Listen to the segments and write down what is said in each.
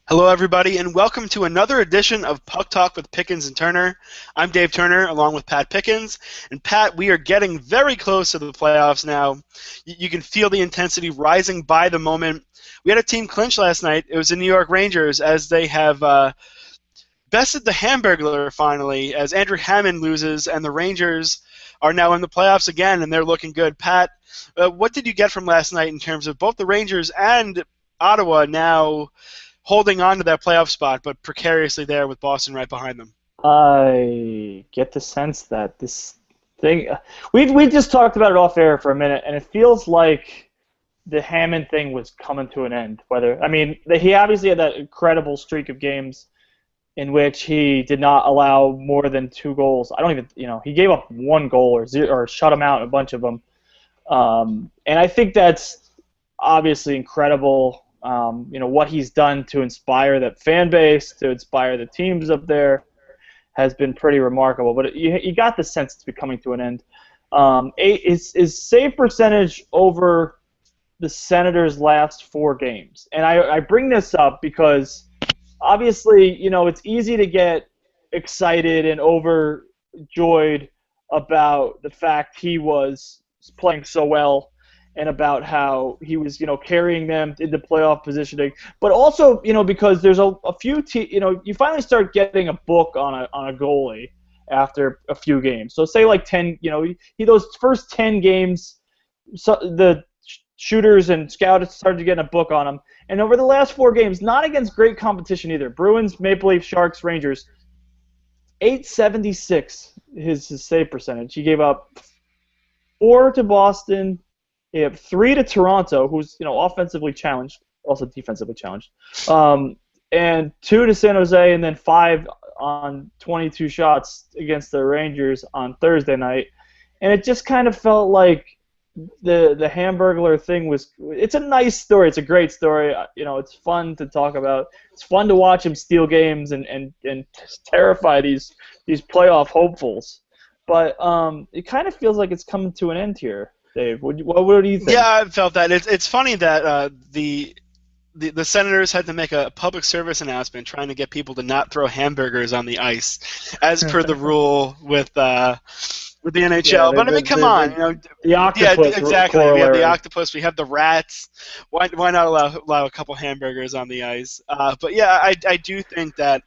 Hello, everybody, and welcome to another edition of Puck Talk with Pickens and Turner. I'm Dave Turner, along with Pat Pickens. And Pat, we are getting very close to the playoffs now. You can feel the intensity rising by the moment. We had a team clinch last night. It was the New York Rangers, as they have bested the Hamburglar finally, as Andrew Hammond loses, and the Rangers are now in the playoffs again, and they're looking good. Pat, what did you get from last night in terms of both the Rangers and Ottawa now holding on to that playoff spot, but precariously there with Boston right behind them? I get the sense that this thing we just talked about it off air for a minute, and it feels like the Hammond thing was coming to an end. He obviously had that incredible streak of games in which he did not allow more than 2 goals. He gave up 1 goal or shut him out in a bunch of them, and I think that's obviously incredible. What he's done to inspire that fan base, to inspire the teams up there, has been pretty remarkable. But you got the sense it's coming to an end. His save percentage over the Senators' last 4 games. And I bring this up because, obviously, it's easy to get excited and overjoyed about the fact he was playing so well, and about how he was, carrying them into playoff positioning, but also, because there's a few, you finally start getting a book on a goalie after a few games. So say like 10, those first 10 games, so the shooters and scouts started getting a book on him, and over the last 4 games, not against great competition either. Bruins, Maple Leafs, Sharks, Rangers, .876 his save percentage. He gave up 4 to Boston. He had 3 to Toronto, who's offensively challenged, also defensively challenged, and 2 to San Jose, and then 5 on 22 shots against the Rangers on Thursday night. And it just kind of felt like the Hamburglar thing was. It's a nice story. It's a great story. It's fun to talk about. It's fun to watch him steal games and terrify these playoff hopefuls. But it kind of feels like it's coming to an end here. Dave, what do you think? Yeah, I felt that. It's funny that the Senators had to make a public service announcement trying to get people to not throw hamburgers on the ice, as per the rule with the NHL. Yeah, but I mean, come on, the octopus. Yeah, exactly. We have the octopus. We have the rats. Why not allow a couple hamburgers on the ice? But yeah, I do think that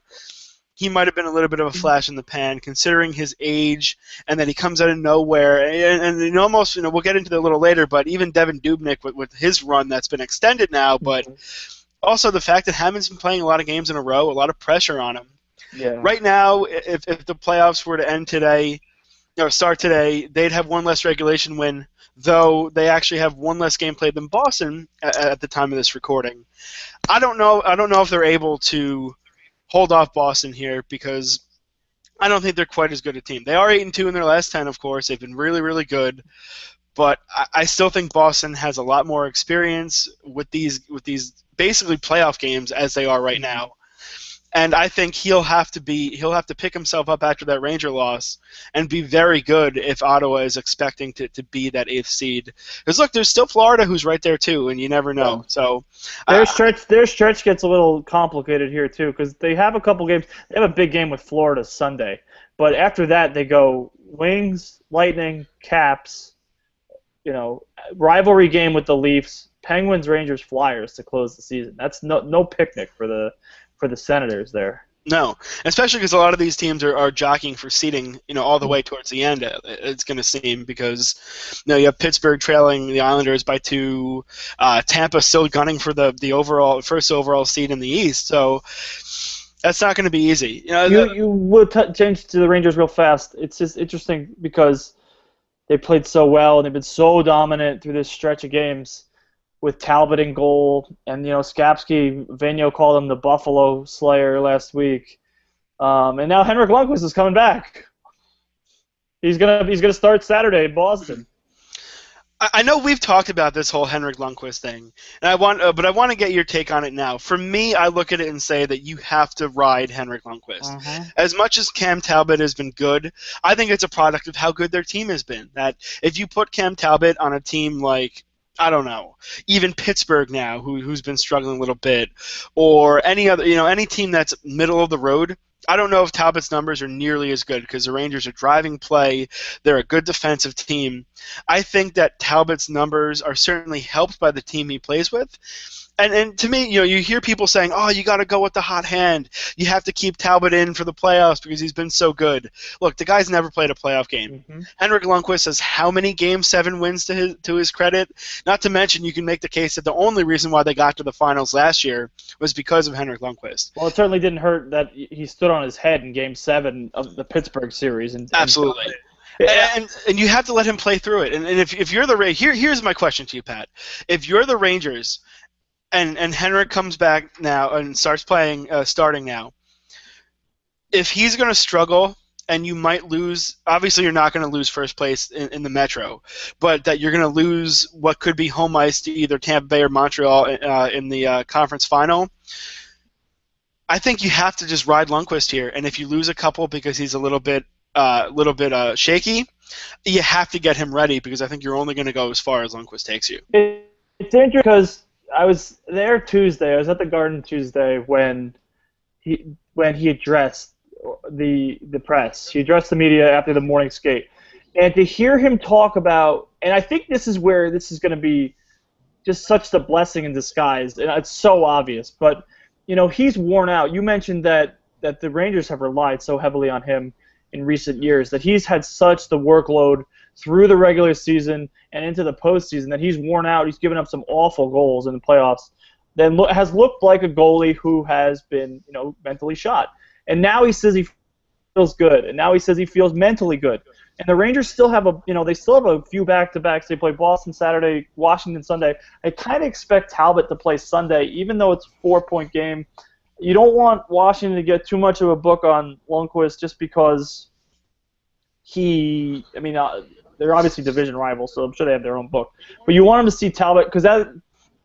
he might have been a little bit of a flash in the pan, considering his age, and that he comes out of nowhere. And almost, we'll get into it a little later, but even Devin Dubnyk with his run that's been extended now, but also the fact that Hammond's been playing a lot of games in a row, a lot of pressure on him. Yeah. Right now, if the playoffs were to end today, start today, they'd have 1 less regulation win, though they actually have 1 less game played than Boston at the time of this recording. I don't know if they're able to hold off Boston here, because I don't think they're quite as good a team. They are 8-2 in their last 10, of course. They've been really, really good, but I still think Boston has a lot more experience with these basically playoff games as they are right now. And I think he'll have to pick himself up after that Ranger loss and be very good if Ottawa is expecting to be that 8th seed. Because look, there's still Florida who's right there too, and you never know. Yeah. So their stretch gets a little complicated here too, because they have a couple games. They have a big game with Florida Sunday, but after that they go Wings, Lightning, Caps. Rivalry game with the Leafs, Penguins, Rangers, Flyers to close the season. That's no picnic for the Senators there. No, especially because a lot of these teams are jockeying for seeding, all the way towards the end. It's going to seem, because you have Pittsburgh trailing the Islanders by 2, Tampa still gunning for the first overall seed in the East. So that's not going to be easy. You will change to the Rangers real fast. It's just interesting because they played so well and they've been so dominant through this stretch of games, with Talbot in goal, and Skapski, Vigneault called him the Buffalo Slayer last week, and now Henrik Lundqvist is coming back. He's gonna start Saturday in Boston. I know we've talked about this whole Henrik Lundqvist thing, and but I want to get your take on it now. For me, I look at it and say that you have to ride Henrik Lundqvist. As much as Cam Talbot has been good, I think it's a product of how good their team has been. That if you put Cam Talbot on a team like I don't know. Even Pittsburgh now, who's been struggling a little bit, or any other, any team that's middle of the road. I don't know if Talbot's numbers are nearly as good because the Rangers are driving play. They're a good defensive team. I think that Talbot's numbers are certainly helped by the team he plays with. And to me, you hear people saying, "Oh, you got to go with the hot hand. You have to keep Talbot in for the playoffs because he's been so good." Look, the guy's never played a playoff game. Mm-hmm. Henrik Lundqvist has how many Game 7 wins to his credit? Not to mention, you can make the case that the only reason why they got to the finals last year was because of Henrik Lundqvist. Well, it certainly didn't hurt that he stood on his head in Game 7 of the Pittsburgh series. Absolutely. And you have to let him play through it. And if you're the Rangers, here's my question to you, Pat. If you're the Rangers and Henrik comes back now and starts playing, starting now, if he's going to struggle and you might lose, obviously you're not going to lose first place in the Metro, but that you're going to lose what could be home ice to either Tampa Bay or Montreal in the conference final, I think you have to just ride Lundqvist here. And if you lose a couple because he's a little bit shaky, you have to get him ready because I think you're only going to go as far as Lundqvist takes you. It's interesting because I was there Tuesday. I was at the Garden Tuesday when he addressed the press. He addressed the media after the morning skate, and to hear him talk about, and I think this is where this is going to be just such the blessing in disguise, and it's so obvious. But he's worn out. You mentioned that the Rangers have relied so heavily on him in recent years, that he's had such the workload through the regular season and into the postseason that he's worn out. He's given up some awful goals in the playoffs. Then has looked like a goalie who has been, mentally shot. And now he says he feels good. And now he says he feels mentally good. And the Rangers still have a few back-to-backs. They play Boston Saturday, Washington Sunday. I kind of expect Talbot to play Sunday, even though it's a 4-point game. You don't want Washington to get too much of a book on Lundqvist just because they're obviously division rivals, so I'm sure they have their own book. But you want them to see Talbot because that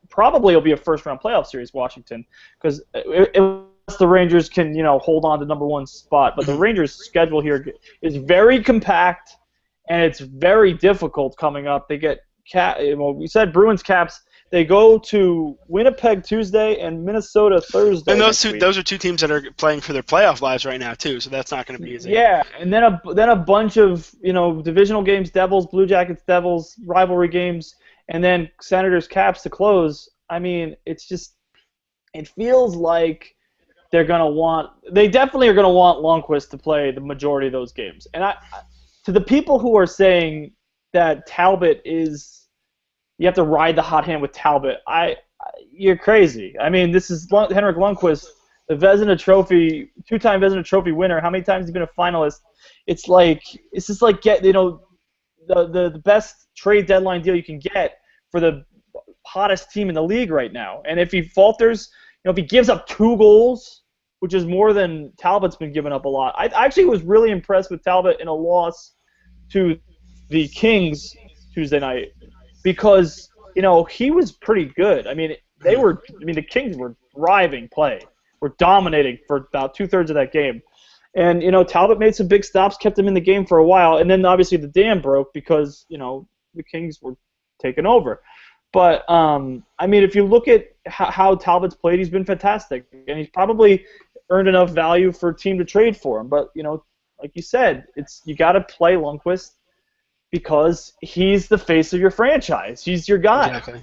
probably will be a first-round playoff series, Washington, because unless the Rangers can, hold on to number one spot. But the Rangers' schedule here is very compact, and it's very difficult coming up. They get we said Bruins Caps. They go to Winnipeg Tuesday and Minnesota Thursday. And those are two teams that are playing for their playoff lives right now too, so that's not going to be easy. Yeah, and then a bunch of divisional games, Devils, Blue Jackets, Devils, rivalry games, and then Senators Caps to close. I mean, it feels like they definitely are going to want Lundqvist to play the majority of those games. And to the people who are saying that Talbot you have to ride the hot hand with Talbot, you're crazy. I mean, this is Henrik Lundqvist, the Vezina Trophy, 2-time Vezina Trophy winner. How many times has he been a finalist? It's just like the best trade deadline deal you can get for the hottest team in the league right now. And if he falters, if he gives up 2 goals, which is more than Talbot's been giving up a lot. I actually was really impressed with Talbot in a loss to the Kings Tuesday night. Because, he was pretty good. I mean, the Kings were driving play. Were dominating for about 2/3 of that game. And, Talbot made some big stops, kept him in the game for a while. And then, obviously, the dam broke because, the Kings were taken over. But, if you look at how Talbot's played, he's been fantastic. And he's probably earned enough value for a team to trade for him. But, like you said, you got to play Lundqvist, because he's the face of your franchise. He's your guy. Exactly.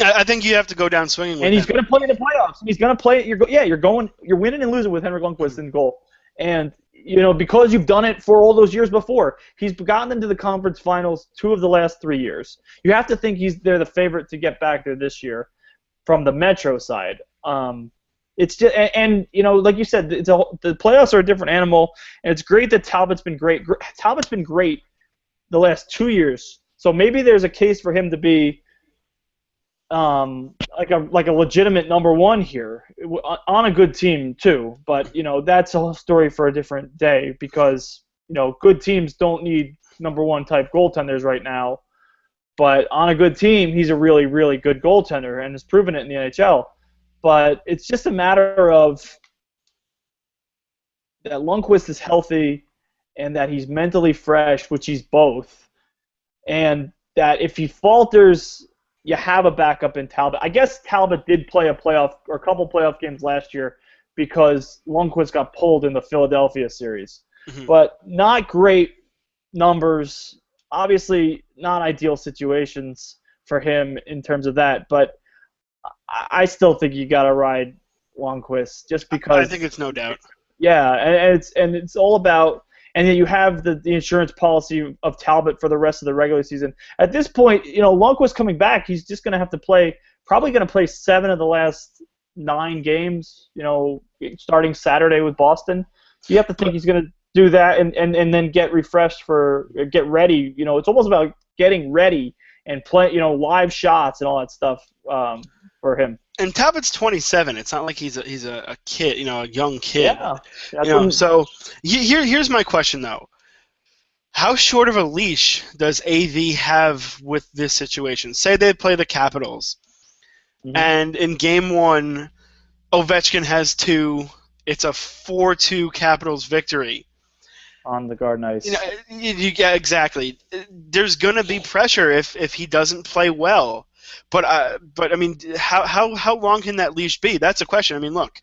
I think you have to go down swinging with him. And he's going to play in the playoffs. He's going to play. You're winning and losing with Henrik Lundqvist in goal. And because you've done it for all those years before, he's gotten them to the conference finals 2 of the last 3 years. You have to think they're the favorite to get back there this year, from the Metro side. It's just, and like you said, the playoffs are a different animal, and it's great that Talbot's been great. Talbot's been great the last 2 years, so maybe there's a case for him to be like a legitimate number one here on a good team too. But that's a whole story for a different day, because good teams don't need number one type goaltenders right now. But on a good team, he's a really, really good goaltender and has proven it in the NHL. But it's just a matter of that Lundqvist is healthy and that he's mentally fresh, which he's both, and that if he falters, you have a backup in Talbot. I guess Talbot did play a couple playoff games last year because Lundqvist got pulled in the Philadelphia series. Mm-hmm. But not great numbers. Obviously, not ideal situations for him in terms of that. But I still think you got to ride Lundqvist just because. I think it's no doubt. Yeah, and it's all about. And then you have the insurance policy of Talbot for the rest of the regular season. At this point, Lundqvist coming back, he's just going to have to probably going to play 7 of the last 9 games, starting Saturday with Boston. So you have to think he's going to do that and then get refreshed get ready. It's almost about getting ready and play, live shots and all that stuff for him. And Talbot's 27. It's not like he's a kid, a young kid. Yeah. So here's my question though: how short of a leash does AV have with this situation? Say they play the Capitals, and in Game 1, Ovechkin has 2. It's a 4-2 Capitals victory. On the Garden Ice. Yeah, exactly. There's gonna be pressure if he doesn't play well. But I mean, how long can that leash be? That's a question. I mean, look,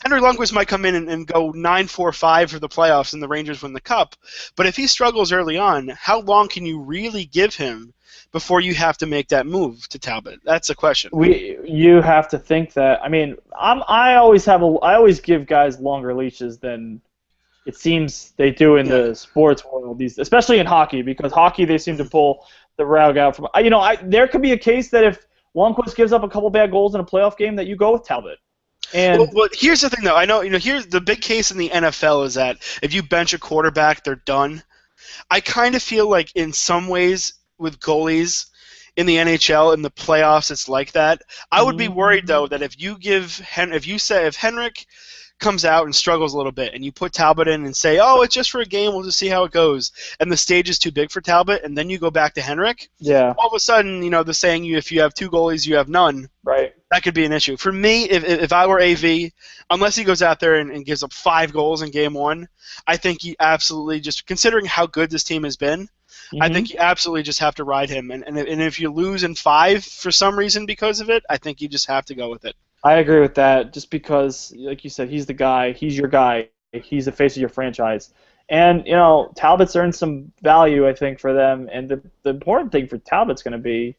Henrik Lundqvist might come in and go 9-4-5 for the playoffs and the Rangers win the Cup. But if he struggles early on, how long can you really give him before you have to make that move to Talbot? That's a question. You have to think that. I mean, I always give guys longer leashes than it seems they do in the sports world, especially in hockey, because hockey they seem to pull the rug out from. There could be a case that if Lundqvist gives up a couple bad goals in a playoff game, that you go with Talbot. And well, here's the thing, though. I know, here's the big case in the NFL is that if you bench a quarterback, they're done. I kind of feel like in some ways with goalies in the NHL in the playoffs, it's like that. I would be worried though that if Henrik comes out and struggles a little bit, and you put Talbot in and say, oh, it's just for a game, we'll just see how it goes, and the stage is too big for Talbot, and then you go back to Henrik, all of a sudden, the saying, if you have 2 goalies, you have none, right? That could be an issue. For me, if I were AV, unless he goes out there and gives up 5 goals in Game 1, I think you absolutely, just considering how good this team has been, I think you absolutely just have to ride him, and if you lose in 5 for some reason because of it, I think you just have to go with it. I agree with that, just because, like you said, he's the guy. He's your guy. He's the face of your franchise. And, Talbot's earned some value, I think, for them. And the important thing for Talbot's going to be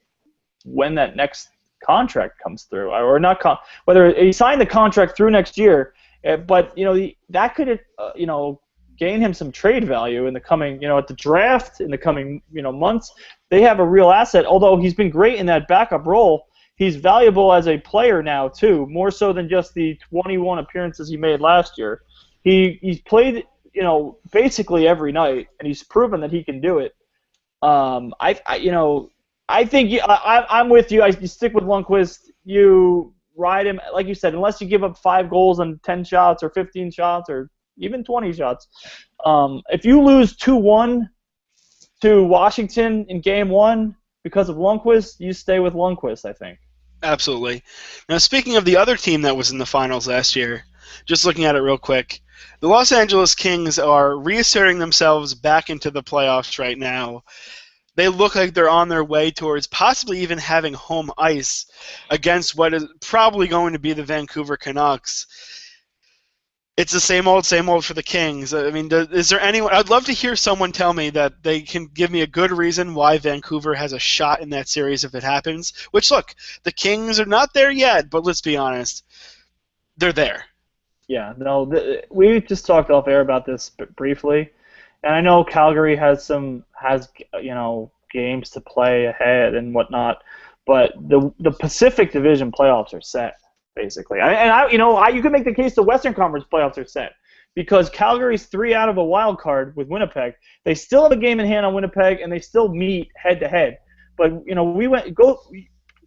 when that next contract comes through. Or not, whether he signed the contract through next year, but, that could, gain him some trade value in the coming, at the draft, in the coming, months. They have a real asset, although he's been great in that backup role. He's valuable as a player now, too, more so than just the 21 appearances he made last year. He's played, basically every night, and he's proven that he can do it. I think I'm with you. You stick with Lundqvist. You ride him, like you said, unless you give up 5 goals on 10 shots or 15 shots or even 20 shots. If you lose 2-1 to Washington in Game 1 because of Lundqvist, you stay with Lundqvist, I think. Absolutely. Now, speaking of the other team that was in the finals last year, just looking at it real quick, the Los Angeles Kings are reasserting themselves back into the playoffs right now. They look like they're on their way towards possibly even having home ice against what is probably going to be the Vancouver Canucks. It's the same old for the Kings. I mean, is there anyone? I'd love to hear someone tell me that they can give me a good reason why Vancouver has a shot in that series if it happens. Which, look, the Kings are not there yet, but let's be honest, they're there. Yeah, no, we just talked off air about this briefly, and I know Calgary has games to play ahead and whatnot, but the Pacific Division playoffs are set. Basically, you can make the case the Western Conference playoffs are set because Calgary's 3 out of a wild card with Winnipeg. They still have a game in hand on Winnipeg, and they still meet head to head. But we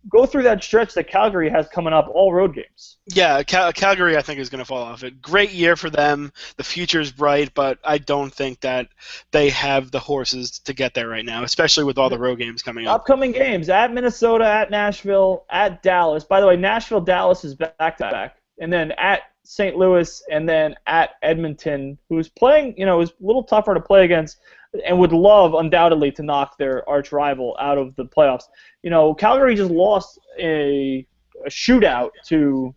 go through that stretch that Calgary has coming up, all road games. Yeah, Calgary I think is going to fall off it. Great year for them. The future's bright, but I don't think that they have the horses to get there right now, especially with all the road games coming up. Upcoming games at Minnesota, at Nashville, at Dallas. By the way, Nashville-Dallas is back-to-back. And then at St. Louis, and then at Edmonton, who's playing, is a little tougher to play against. and would love undoubtedly to knock their arch rival out of the playoffs. Calgary just lost a shootout to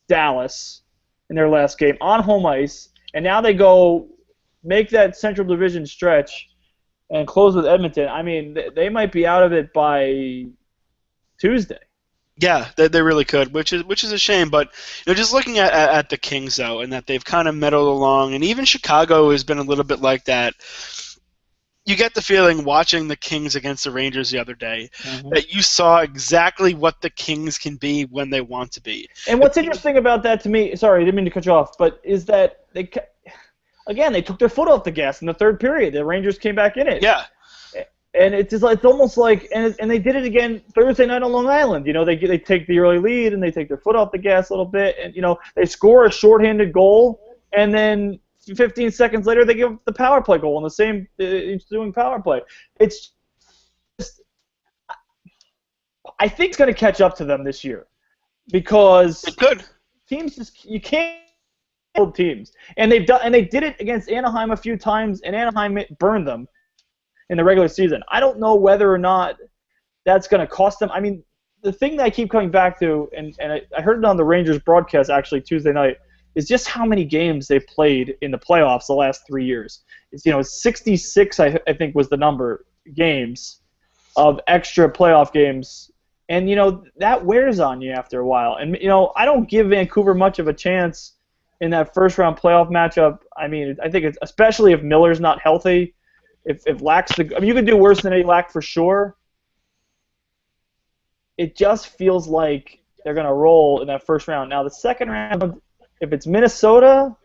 Dallas in their last game on home ice, and now they go make that Central Division stretch and close with Edmonton. I mean, they might be out of it by Tuesday. Yeah, they really could, which is a shame. But just looking at the Kings though, and that they've kind of meddled along, and even Chicago has been a little bit like that. You get the feeling watching the Kings against the Rangers the other day that you saw exactly what the Kings can be when they want to be. And what's interesting about that to me, sorry, I didn't mean to cut you off, but is that they took their foot off the gas in the third period. The Rangers came back in it. Yeah. And it's almost like, and they did it again Thursday night on Long Island. They take the early lead and they take their foot off the gas a little bit, and they score a shorthanded goal, and then 15 seconds later they give the power play goal in the same doing power play. It's just, I think it's going to catch up to them this year because it could. Teams you can't hold teams, and they did it against Anaheim a few times, and Anaheim burned them in the regular season. I don't know whether or not that's going to cost them. I mean, the thing that I keep coming back to, and I heard it on the Rangers broadcast actually Tuesday night, is just how many games they've played in the playoffs the last 3 years. It's 66, I think, was the number, games of extra playoff games. And, that wears on you after a while. And, I don't give Vancouver much of a chance in that first-round playoff matchup. I mean, I think especially if Miller's not healthy, if Lack's you could do worse than Eddie Lack for sure. It just feels like they're going to roll in that first round. Now, the second round, if it's Minnesota,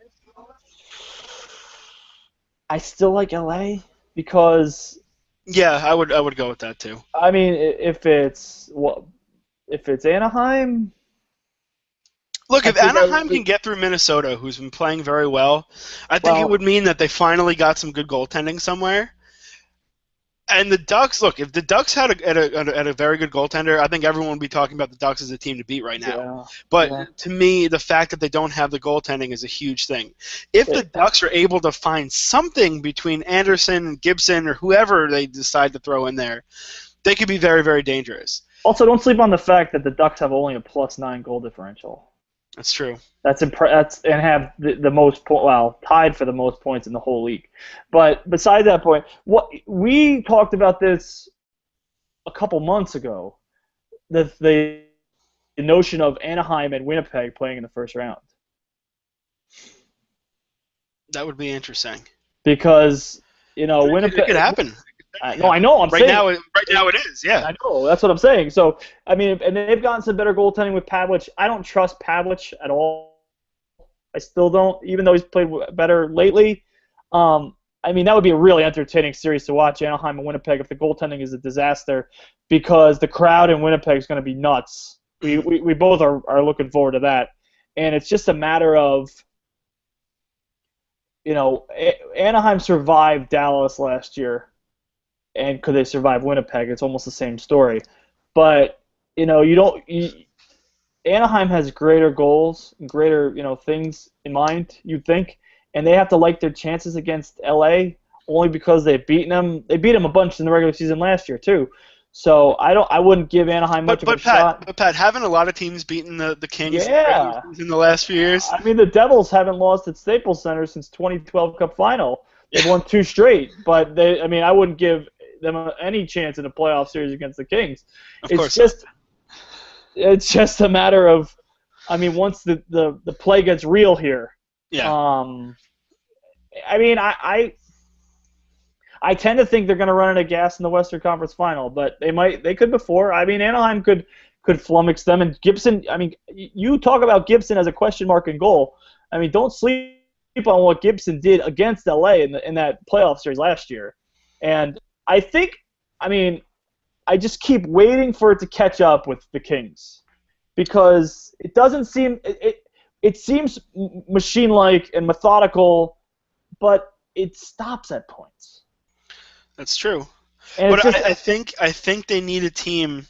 I still like LA because. Yeah, I would go with that too. I mean, if it's Anaheim. Look, if Anaheim can get through Minnesota, who's been playing very well, I think it would mean that they finally got some good goaltending somewhere. And the Ducks, look, if the Ducks had a very good goaltender, I think everyone would be talking about the Ducks as a team to beat right now. Yeah. But to me, the fact that they don't have the goaltending is a huge thing. If the Ducks are able to find something between Anderson and Gibson or whoever they decide to throw in there, they could be very, very dangerous. Also, don't sleep on the fact that the Ducks have only a +9 goal differential. That's true. That's and have the most tied for the most points in the whole league. But besides that point, what we talked about this a couple months ago, the notion of Anaheim and Winnipeg playing in the first round. That would be interesting. Because Winnipeg. It could happen. No, I know. Right now it is. Yeah, I know. That's what I'm saying. So, I mean, and they've gotten some better goaltending with Pavlich. I don't trust Pavlich at all. I still don't, even though he's played better lately. I mean, that would be a really entertaining series to watch, Anaheim and Winnipeg, if the goaltending is a disaster, because the crowd in Winnipeg is going to be nuts. We both are looking forward to that, and it's just a matter of, Anaheim survived Dallas last year. And could they survive Winnipeg? It's almost the same story. But, Anaheim has greater goals, greater, things in mind, you'd think. And they have to like their chances against LA only because they've beaten them. They beat them a bunch in the regular season last year, too. So I wouldn't give Anaheim much of a shot. But Pat, haven't a lot of teams beaten the Kings in the last few years? I mean, the Devils haven't lost at Staples Center since 2012 Cup Final. They've won 2 straight. But, I wouldn't give them any chance in a playoff series against the Kings. It's just a matter of, once the play gets real here. Yeah. I tend to think they're going to run out of gas in the Western Conference Final, but they could before. Anaheim could flummox them, and Gibson. You talk about Gibson as a question mark in goal. Don't sleep on what Gibson did against LA in that playoff series last year, and I think, I just keep waiting for it to catch up with the Kings because it doesn't seem it seems machine-like and methodical, but it stops at points. That's true. And but I think they need a team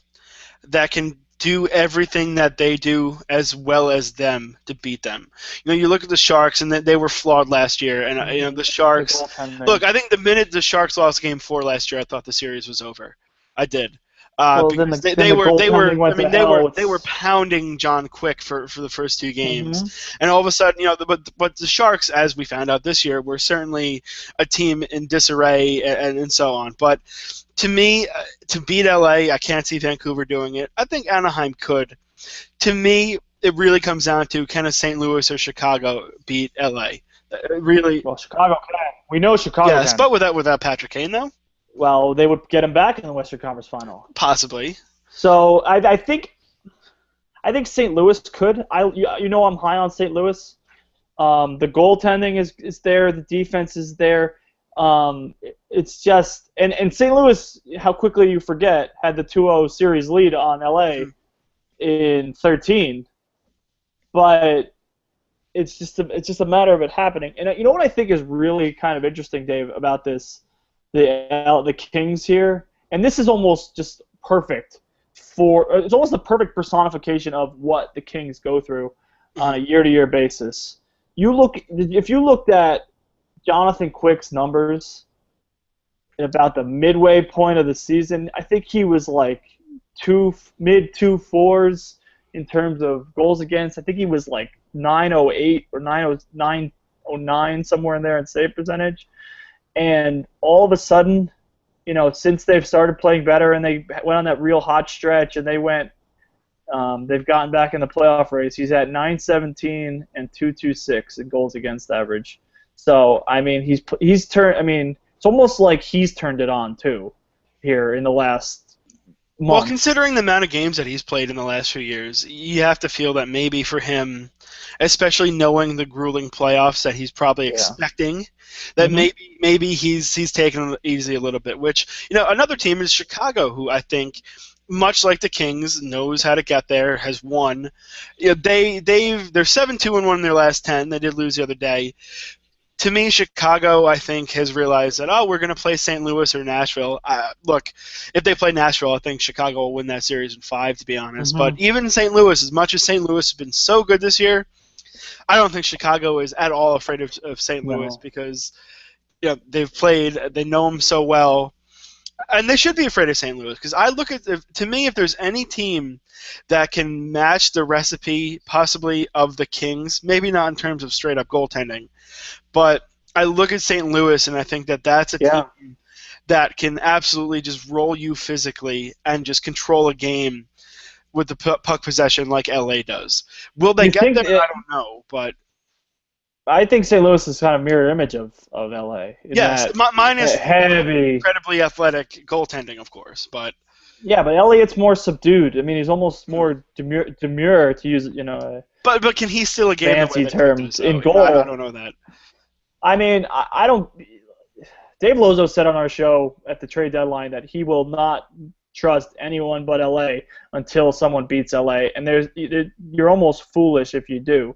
that can do everything that they do as well as them to beat them. You look at the Sharks, and they were flawed last year, and the Sharks. Look, I think the minute the Sharks lost Game 4 last year, I thought the series was over. I did. Because they were pounding John Quick for the first 2 games, and all of a sudden, but the Sharks, as we found out this year, were certainly a team in disarray and so on. But to me, to beat LA, I can't see Vancouver doing it. I think Anaheim could. To me, it really comes down to, can a St. Louis or Chicago beat LA? Really? Well, Chicago can. We know Chicago can. Yes, but without Patrick Kane, though? Well, they would get him back in the Western Conference Final. Possibly. So I think St. Louis could. I'm high on St. Louis. The goaltending is there. The defense is there. It's just and St. Louis, how quickly you forget, had the 2-0 series lead on LA in 13. But it's just a matter of it happening. And you know what I think is really kind of interesting, Dave, about this. The Kings here, and this is almost just perfect it's almost the perfect personification of what the Kings go through on a year-to-year basis. If you looked at Jonathan Quick's numbers at about the midway point of the season, I think he was like mid 2.4s in terms of goals against. I think he was like 908 or 909 somewhere in there in save percentage. And all of a sudden, since they've started playing better and they went on that real hot stretch and they've gotten back in the playoff race, he's at 917 and 226 in goals against average. So I mean, he's turned. I mean, it's almost like he's turned it on too here in the last month. Well, considering the amount of games that he's played in the last few years, you have to feel that maybe for him, especially knowing the grueling playoffs that he's probably expecting, that maybe he's taking it easy a little bit. Which another team is Chicago, who I think, much like the Kings, knows how to get there, has won. They're 7-2-1 in their last 10. They did lose the other day. To me, Chicago, I think, has realized that, we're going to play St. Louis or Nashville. Look, if they play Nashville, I think Chicago will win that series in 5, to be honest. But even St. Louis, as much as St. Louis has been so good this year, I don't think Chicago is at all afraid of St. Louis because they've played, they know them so well. And they should be afraid of St. Louis because I look at, to me, if there's any team that can match the recipe possibly of the Kings, maybe not in terms of straight-up goaltending, but I look at St. Louis and I think that that's a team that can absolutely just roll you physically and just control a game with the puck possession like LA does. Will they get there? I don't know, but I think St. Louis is kind of mirror image of LA. Yes, mine is heavy, incredibly athletic goaltending, of course, but yeah, but Elliott's more subdued. I mean, he's almost more demure to use, But can he steal a game? Fancy terms in goal. I don't know that. I mean, I don't. Dave Lozo said on our show at the trade deadline that he will not trust anyone but LA until someone beats LA, and you're almost foolish if you do.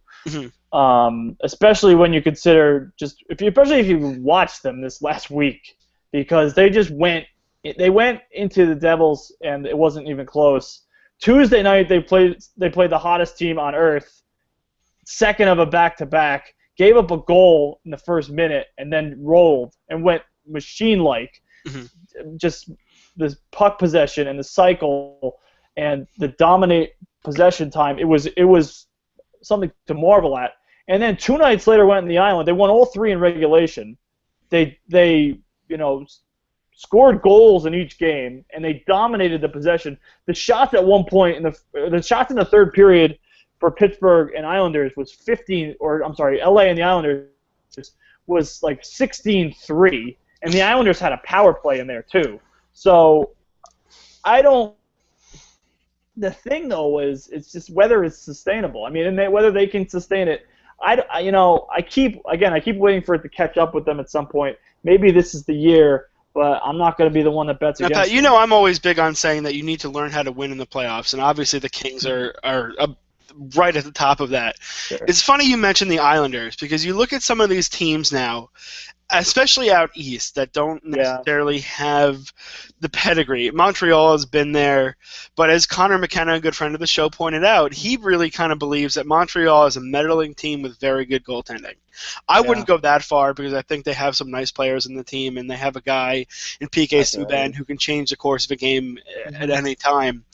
Especially when you consider especially if you watched them this last week, because they went into the Devils and it wasn't even close. Tuesday night they played the hottest team on earth, second of a back-to-back, gave up a goal in the first minute and then rolled and went machine-like. Just this puck possession and the cycle and the dominant possession time, it was something to marvel at. And then 2 nights later went in the Island. They won all 3 in regulation. They scored goals in each game, and they dominated the possession. The shots at one point the shots in the third period for Pittsburgh and Islanders was LA and the Islanders was like 16-3, and the Islanders had a power play in there too. So the thing though is it's just whether it's sustainable. I mean, and whether they can sustain it. I keep waiting for it to catch up with them at some point. Maybe this is the year, but I'm not going to be the one that bets against them. I'm always big on saying that you need to learn how to win in the playoffs, and obviously the Kings are right at the top of that. Sure. It's funny you mentioned the Islanders because you look at some of these teams now, especially out east, that don't Yeah. necessarily have the pedigree. Montreal has been there, but as Connor McKenna, a good friend of the show, pointed out, he really kind of believes that Montreal is a meddling team with very good goaltending. I wouldn't go that far because I think they have some nice players in the team, and they have a guy in PK Subban who can change the course of a game at any time.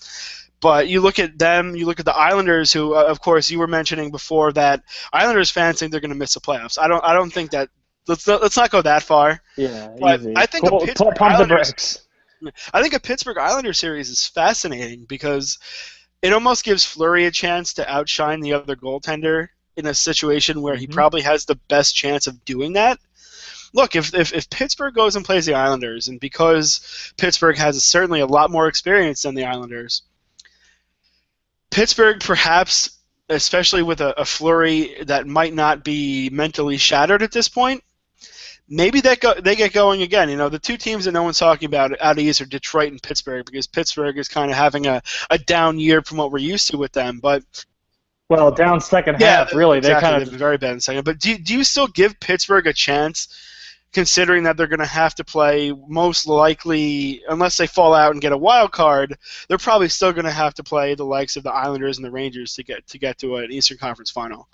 But you look at them, you look at the Islanders, who, of course, you were mentioning before that Islanders fans think they're going to miss the playoffs. I don't think that. Let's not go that far. Yeah, but easy. I think a Pittsburgh pump the Islanders. brakes. I think a Pittsburgh Islanders series is fascinating because it almost gives Fleury a chance to outshine the other goaltender in a situation where he probably has the best chance of doing that. Look, if Pittsburgh goes and plays the Islanders, and because Pittsburgh has certainly a lot more experience than the Islanders, Pittsburgh perhaps, especially with a Fleury that might not be mentally shattered at this point, maybe they get going again. You know, the two teams that no one's talking about out east are Detroit and Pittsburgh, because Pittsburgh is kind of having a down year from what we're used to with them. But well, down second half, really. Exactly. They they've been very bad in second. But do you still give Pittsburgh a chance, considering that they're going to have to play most likely, unless they fall out and get a wild card, they're probably still going to have to play the likes of the Islanders and the Rangers to get to an Eastern Conference final.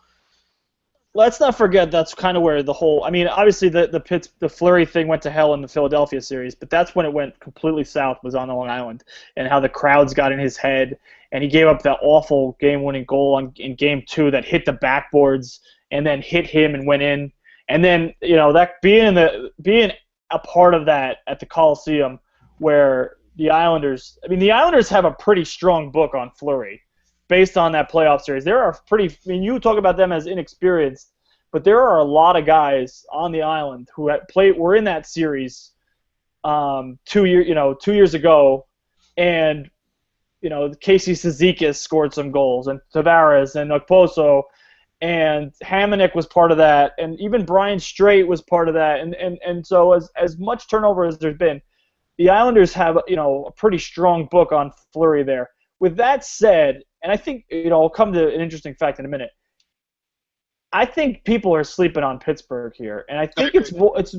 Let's not forget that's kind of where the whole. I mean, obviously the Fleury thing went to hell in the Philadelphia series, but that's when it went completely south. Was on Long Island, and how the crowds got in his head, and he gave up that awful game-winning goal in Game 2 that hit the backboards and then hit him and went in. And then, you know, that being a part of that at the Coliseum, where the Islanders have a pretty strong book on Fleury based on that playoff series. You talk about them as inexperienced, but there are a lot of guys on the island who were in that series 2 years ago, and you know, Casey Cizikas scored some goals, and Tavares and Okposo. And Hamonic was part of that, and even Brian Straight was part of that. And so as much turnover as there's been, the Islanders have, you know, a pretty strong book on Fleury there. With that said, and I think, you know, I'll come to an interesting fact in a minute. I think people are sleeping on Pittsburgh here, and I think it's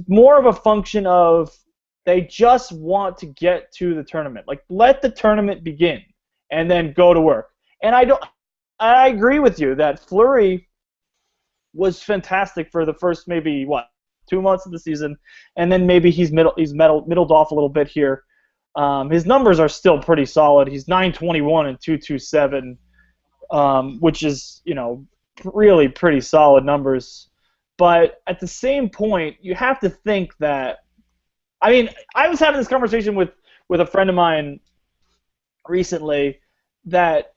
more of a function of they just want to get to the tournament. Like, let the tournament begin, and then go to work. And I agree with you that Fleury was fantastic for the first maybe 2 months of the season, and then maybe he's middled off a little bit here. His numbers are still pretty solid. He's .921 and .227, which is, you know, really pretty solid numbers. But at the same point, you have to think that. I mean, I was having this conversation with a friend of mine recently that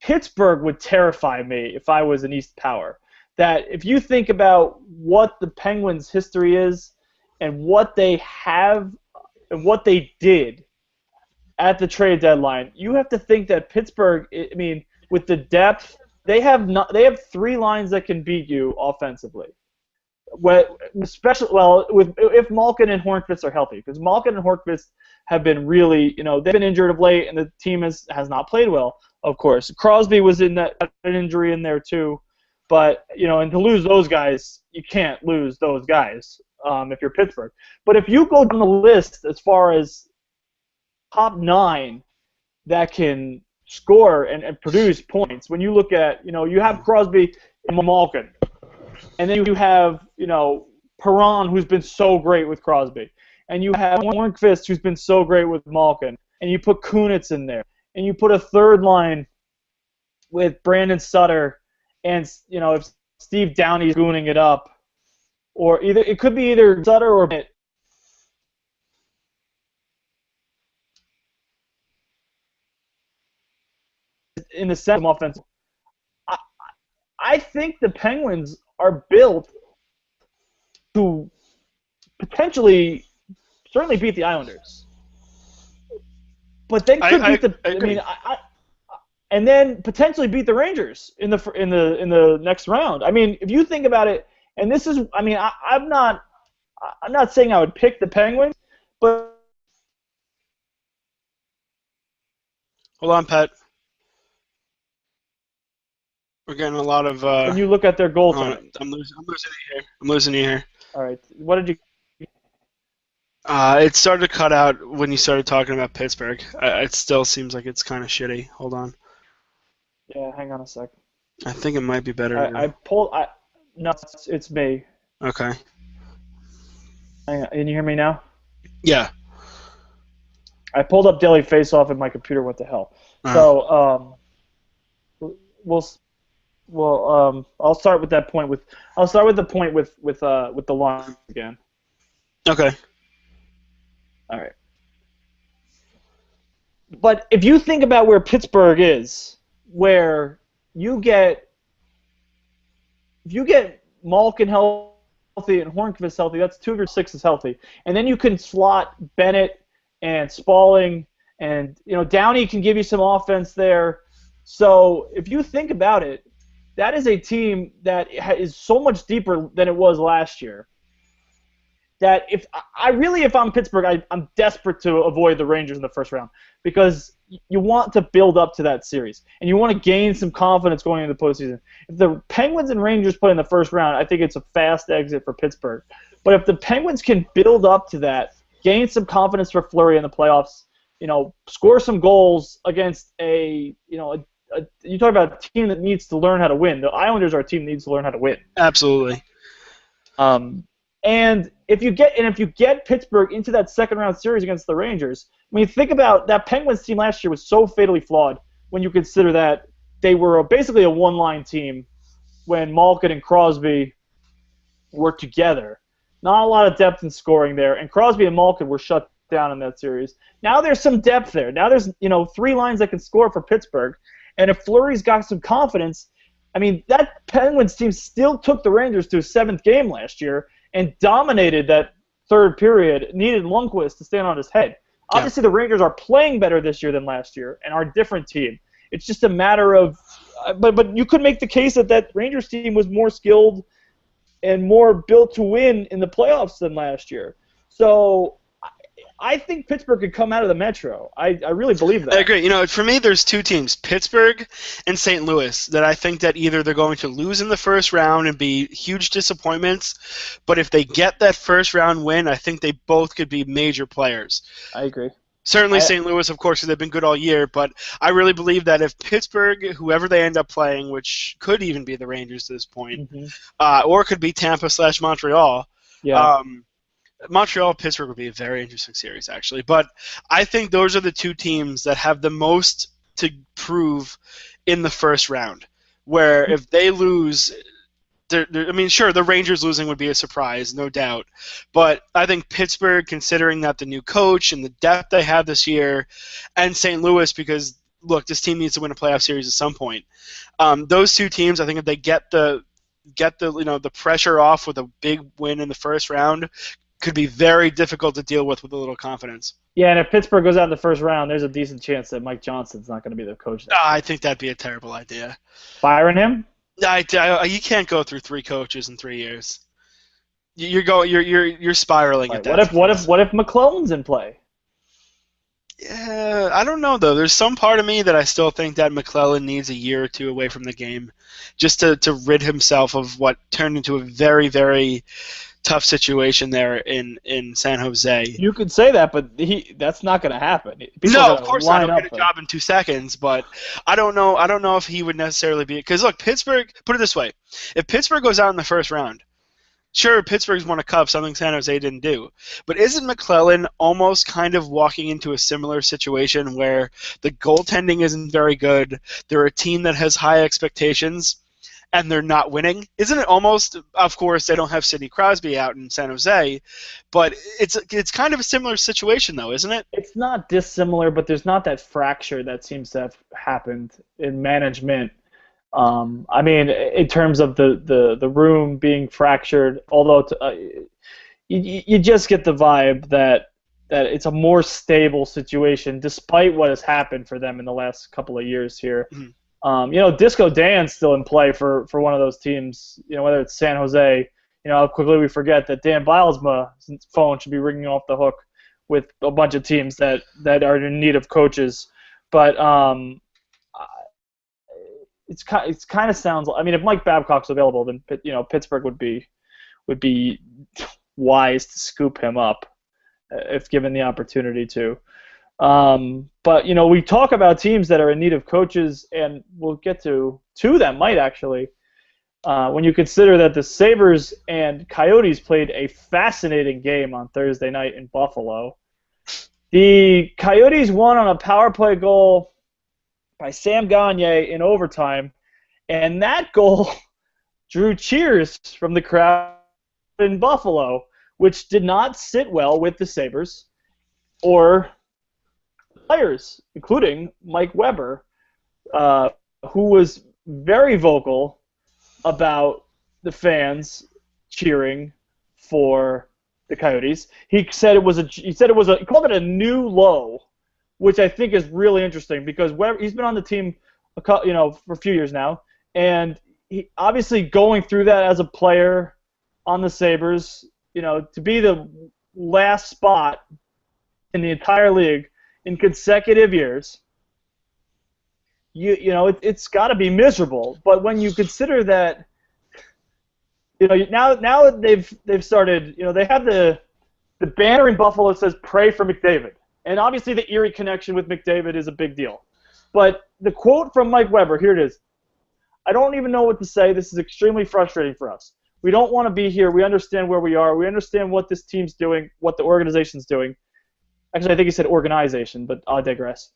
Pittsburgh would terrify me if I was an East Power. That if you think about what the Penguins' history is and what they have and what they did at the trade deadline, you have to think that Pittsburgh, I mean, with the depth, they have 3 lines that can beat you offensively. If Malkin and Hornqvist are healthy, because Malkin and Hornqvist have been really, you know, they've been injured of late, and the team has not played well. Of course, Crosby was in an injury in there too. But, you know, and to lose those guys, you can't lose those guys if you're Pittsburgh. But if you go down the list as far as top 9 that can score and produce points, when you look at, you know, you have Crosby and Malkin, and then you have, you know, Perron, who's been so great with Crosby, and you have Hornqvist, who's been so great with Malkin, and you put Kunitz in there, and you put a third line with Brandon Sutter. And, you know, if Steve Downey's gooning it up, or it could be either Sutter or Bennett. In the sense of offense, I think the Penguins are built to potentially, certainly beat the Islanders, but they could beat the. I mean, and then potentially beat the Rangers in the next round. I mean, if you think about it, and this is, I mean, I'm not saying I would pick the Penguins, but hold on, Pat. We're getting a lot of. when you look at their goaltending, I'm losing you here. All right. What did you? It started to cut out when you started talking about Pittsburgh. It still seems like it's kind of shitty. Hold on. Yeah, hang on a sec. I think it might be better I now. pulled. No, it's me. Okay. Hang on, can you hear me now? Yeah. I pulled up Daily Face-Off and my computer went to hell. Uh, So I'll start with that point. I'll start with the point with the line again. okay. All right. But if you think about where Pittsburgh is, where you get if you get Malkin healthy and Hornqvist healthy, that's 2 of your 6 is healthy, and then you can slot Bennett and Spaulding, and Downey can give you some offense there. So if you think about it, that is a team that is so much deeper than it was last year. That if I'm Pittsburgh, I'm desperate to avoid the Rangers in the first round because you want to build up to that series and you want to gain some confidence going into the postseason. If the Penguins and Rangers play in the first round, I think it's a fast exit for Pittsburgh. But if the Penguins can build up to that, gain some confidence for Fleury in the playoffs, score some goals against you talk about a team that needs to learn how to win. The Islanders are a team that needs to learn how to win. Absolutely. And if you get Pittsburgh into that second round series against the Rangers, I mean, think about that Penguins team last year was so fatally flawed when you consider that they were basically a one-line team when Malkin and Crosby were together. Not a lot of depth in scoring there, and Crosby and Malkin were shut down in that series. Now there's some depth there. Now there's 3 lines that can score for Pittsburgh, and if Fleury's got some confidence, I mean, that Penguins team still took the Rangers to a 7th game last year and dominated that third period, needed Lundqvist to stand on his head. Obviously, the Rangers are playing better this year than last year and are a different team. It's just a matter of but you could make the case that Rangers team was more skilled and more built to win in the playoffs than last year. So I think Pittsburgh could come out of the Metro. I really believe that. I agree. For me, there's 2 teams, Pittsburgh and St. Louis, that I think that either they're going to lose in the first round and be huge disappointments, but if they get that first round win, I think they both could be major players. I agree. Certainly St. Louis, of course, because they've been good all year, but I really believe that if Pittsburgh, whoever they end up playing, which could even be the Rangers at this point, or it could be Tampa/Montreal, Montreal-Pittsburgh would be a very interesting series, actually. But I think those are the 2 teams that have the most to prove in the first round, where if they lose, the Rangers losing would be a surprise, no doubt. But I think Pittsburgh, considering that the new coach and the depth they have this year, and St. Louis, because, look, this team needs to win a playoff series at some point. Those 2 teams, I think if they get the pressure off with a big win in the first round, could be very difficult to deal with a little confidence. Yeah, and if Pittsburgh goes out in the first round, there's a decent chance that Mike Johnson's not going to be the coach. I think that'd be a terrible idea. Firing him? You can't go through 3 coaches in 3 years. You're spiraling at that. What if McClellan's in play? Yeah, I don't know though. There's some part of me that I still think that McClellan needs a year or 2 away from the game, just to rid himself of what turned into a very, very tough situation there in San Jose. You could say that, but that's not going to happen. No, of course not. He'll get a job in 2 seconds, but I don't know if he would necessarily be, because look, Pittsburgh, put it this way, if Pittsburgh goes out in the first round, sure, Pittsburgh's won a cup, something San Jose didn't do, but isn't McClellan almost kind of walking into a similar situation where the goaltending isn't very good, they're a team that has high expectations, and they're not winning? Isn't it almost, of course, they don't have Sidney Crosby out in San Jose, but it's kind of a similar situation, though, isn't it? It's not dissimilar, but there's not that fracture that seems to have happened in management. I mean, in terms of the room being fractured, although you just get the vibe that it's a more stable situation, despite what has happened for them in the last couple of years here. Mm-hmm. Disco Dan's still in play for one of those teams, whether it's San Jose. How quickly we forget that Dan Bylsma's phone should be ringing off the hook with a bunch of teams that are in need of coaches. But it's kind of sounds like, I mean, if Mike Babcock's available, then Pittsburgh would be would be wise to scoop him up if given the opportunity to. But we talk about teams that are in need of coaches, and we'll get to two that might actually. When you consider that the Sabres and Coyotes played a fascinating game on Thursday night in Buffalo. The Coyotes won on a power play goal by Sam Gagner in overtime, and that goal drew cheers from the crowd in Buffalo, which did not sit well with the Sabres or players, including Mike Weber, who was very vocal about the fans cheering for the Coyotes. He said he called it a new low, which I think is really interesting because he's been on the team for a few years now, and he obviously going through that as a player on the Sabres, to be the last spot in the entire league in consecutive years. It's got to be miserable. But when you consider that, now they've started. They have the banner in Buffalo that says "Pray for McDavid," and obviously the Erie connection with McDavid is a big deal. But the quote from Mike Weber, here it is: "I don't even know what to say. This is extremely frustrating for us. We don't want to be here. We understand where we are. We understand what this team's doing, what the organization's doing." Actually, I think he said organization, but I'll digress.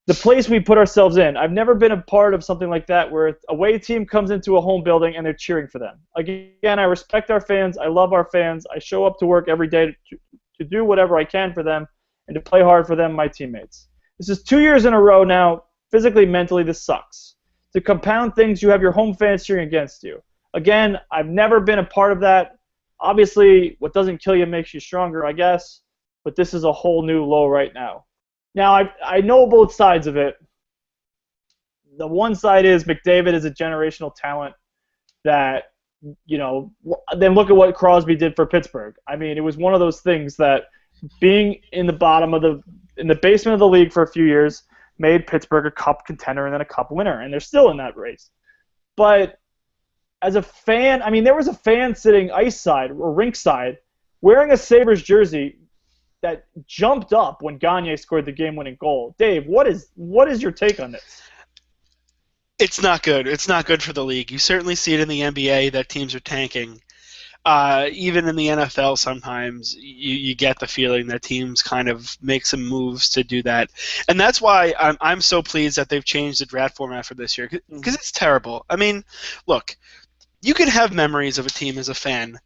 The place we put ourselves in. I've never been a part of something like that where a away team comes into a home building and they're cheering for them. Again, I respect our fans. I love our fans. I show up to work every day to do whatever I can for them and to play hard for them, my teammates. This is 2 years in a row now. Physically, mentally, this sucks. To compound things, you have your home fans cheering against you. Again, I've never been a part of that. Obviously, what doesn't kill you makes you stronger, I guess. But this is a whole new low right now. Now, I know both sides of it. The one side is McDavid is a generational talent that, then look at what Crosby did for Pittsburgh. I mean, it was one of those things that being in the basement of the league for a few years made Pittsburgh a cup contender and then a cup winner, and they're still in that race. But as a fan, there was a fan sitting ice side or rink side wearing a Sabres jersey that jumped up when Gagner scored the game-winning goal. Dave, what is your take on this? It's not good. It's not good for the league. You certainly see it in the NBA that teams are tanking. Even in the NFL sometimes you get the feeling that teams kind of make some moves to do that. And that's why I'm so pleased that they've changed the draft format for this year, because it's terrible. Look, you can have memories of a team as a fan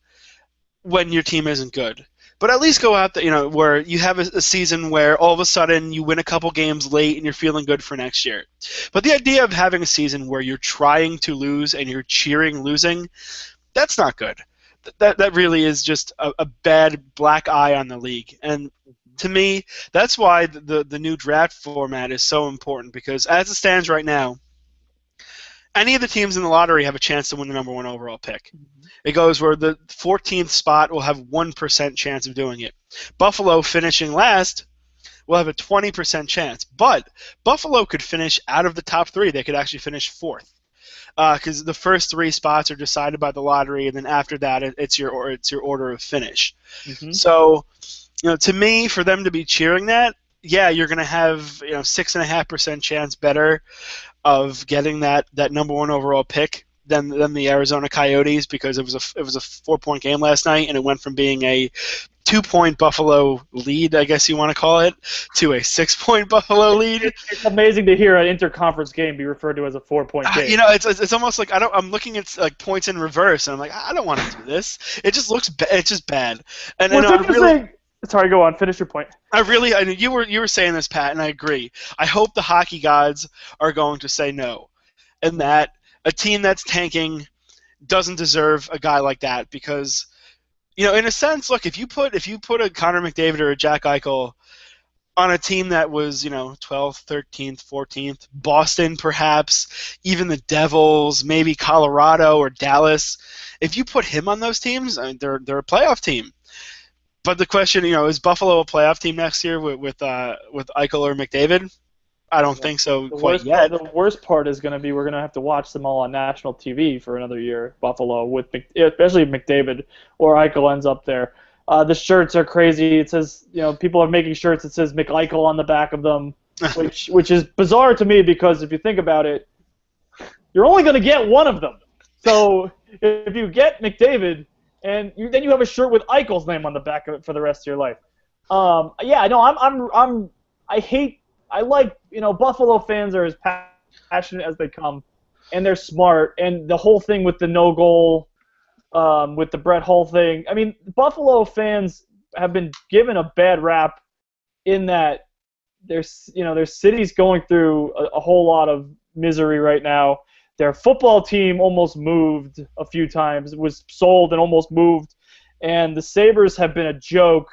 when your team isn't good. But at least go out there, where you have a season where all of a sudden you win a couple games late and you're feeling good for next year. But the idea of having a season where you're trying to lose and you're cheering losing, that's not good. That really is just a bad black eye on the league. And to me, that's why the new draft format is so important, because as it stands right now, any of the teams in the lottery have a chance to win the number 1 overall pick. It goes where the 14th spot will have 1% chance of doing it. Buffalo finishing last will have a 20% chance. But Buffalo could finish out of the top 3. They could actually finish 4th. Because the first 3 spots are decided by the lottery, and then after that, it's your order of finish. Mm-hmm. So, to me, for them to be cheering that, yeah, you're going to have 6.5% chance better of getting that number 1 overall pick than the Arizona Coyotes, because it was a 4-point game last night, and it went from being a 2-point Buffalo lead, I guess you want to call it, to a 6-point Buffalo lead. It's amazing to hear an interconference game be referred to as a 4-point game. It's almost like I'm looking at points in reverse, and I'm like, I don't want to do this. It just looks it's just bad. And sorry, go on. Finish your point. You were saying this, Pat, and I agree. I hope the hockey gods are going to say no, and that a team that's tanking doesn't deserve a guy like that, because, in a sense, look, if you put a Connor McDavid or a Jack Eichel on a team that was, 12th, 13th, 14th, Boston perhaps, even the Devils, maybe Colorado or Dallas, if you put him on those teams, they're a playoff team. But the question, is Buffalo a playoff team next year with Eichel or McDavid? I don't think so The quite worst yet. the worst part is going to be we're going to have to watch them all on national TV for another year. Buffalo, with especially McDavid or Eichel ends up there. The shirts are crazy. It says, people are making shirts that says McEichel on the back of them, which is bizarre to me because if you think about it, you're only going to get one of them. So if you get McDavid, and then you have a shirt with Eichel's name on the back of it for the rest of your life. I like, Buffalo fans are as passionate as they come, and they're smart, and the whole thing with the no goal, with the Brett Hull thing. I mean, Buffalo fans have been given a bad rap in that their city's going through a whole lot of misery right now. Their football team almost moved a few times, was sold and almost moved, and the Sabres have been a joke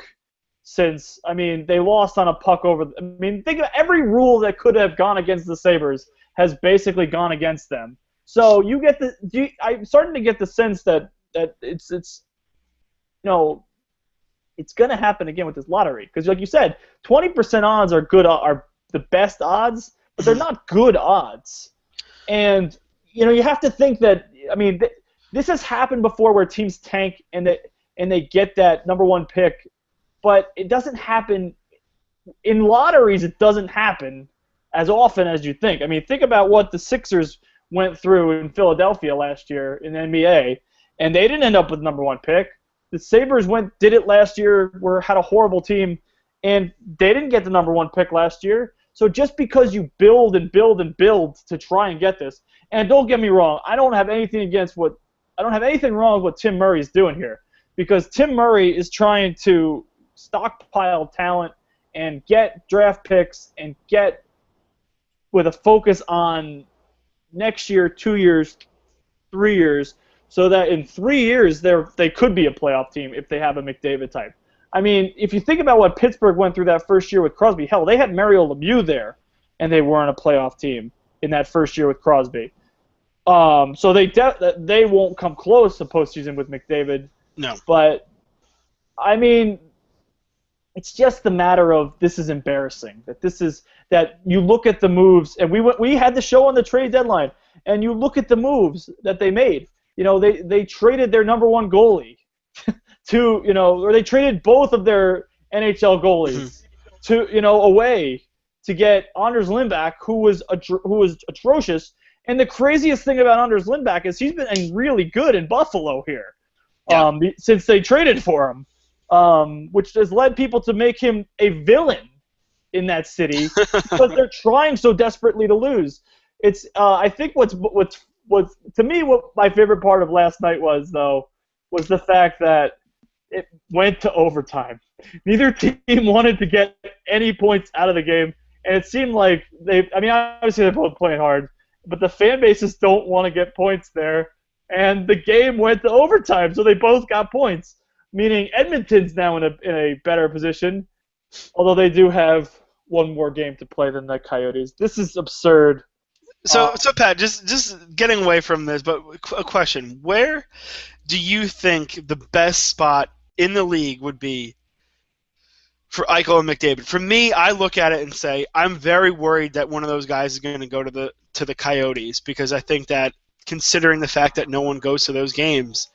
since, they lost on a puck over. Think of every rule that could have gone against the Sabres has basically gone against them. So I'm starting to get the sense that it's going to happen again with this lottery because, like you said, 20% odds are the best odds, but they're not good odds. And you have to think that this has happened before where teams tank and they get that number one pick, but it doesn't happen in lotteries. It doesn't happen as often as you think. Think about what the Sixers went through in Philadelphia last year in the NBA, and they didn't end up with number one pick. The Sabres did it last year, had a horrible team, and they didn't get the number one pick last year. So just because you build and build and build to try and get this, and don't get me wrong, I don't have anything wrong with what Tim Murray's doing here, because Tim Murray is trying to stockpile talent and get draft picks and get with a focus on next year, 2 years, 3 years, so that in 3 years they could be a playoff team if they have a McDavid type. If you think about what Pittsburgh went through that first year with Crosby, hell, they had Mario Lemieux there, and they weren't a playoff team in that first year with Crosby. So they won't come close to postseason with McDavid. No. But, it's just the matter of this is embarrassing. That you look at the moves, and we had the show on the trade deadline, and you look at the moves that they made. They traded their number one goalie or they traded both of their NHL goalies away to get Anders Lindback, who was atrocious. And the craziest thing about Anders Lindback is he's been really good in Buffalo here since they traded for him, which has led people to make him a villain in that city because they're trying so desperately to lose. It's I think what's to me what my favorite part of last night was the fact that it went to overtime. Neither team wanted to get any points out of the game, and it seemed like obviously they're both playing hard, but the fan bases don't want to get points there, and the game went to overtime, so they both got points, meaning Edmonton's now in a better position, although they do have one more game to play than the Coyotes. This is absurd. So Pat, just getting away from this, but a question: where do you think the best spot in the league would be for Eichel and McDavid? For me, I look at it and say I'm very worried that one of those guys is going to go to the Coyotes, because I think that, considering the fact that no one goes to those games,